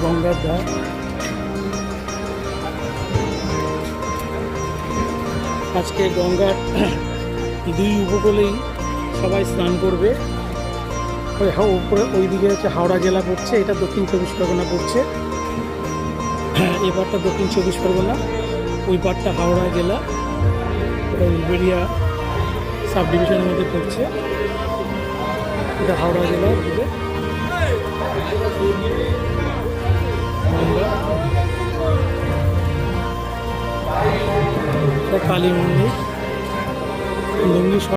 গঙ্গার ধার। আজকে গঙ্গার দুই উপকূলেই সবাই স্নান করবে। উপরে ওই দিকে হচ্ছে হাওড়া জেলা পড়ছে, এটা দক্ষিণ চব্বিশ পরগনা পড়ছে। এই পারটা দক্ষিণ চব্বিশ পরগনা, ওই পারটা হাওড়া জেলা, এটা উলবেড়িয়া সাব ডিভিশনের মধ্যে পড়ছে। এটা হাওড়া জেলার দিকে কালী মন্দির।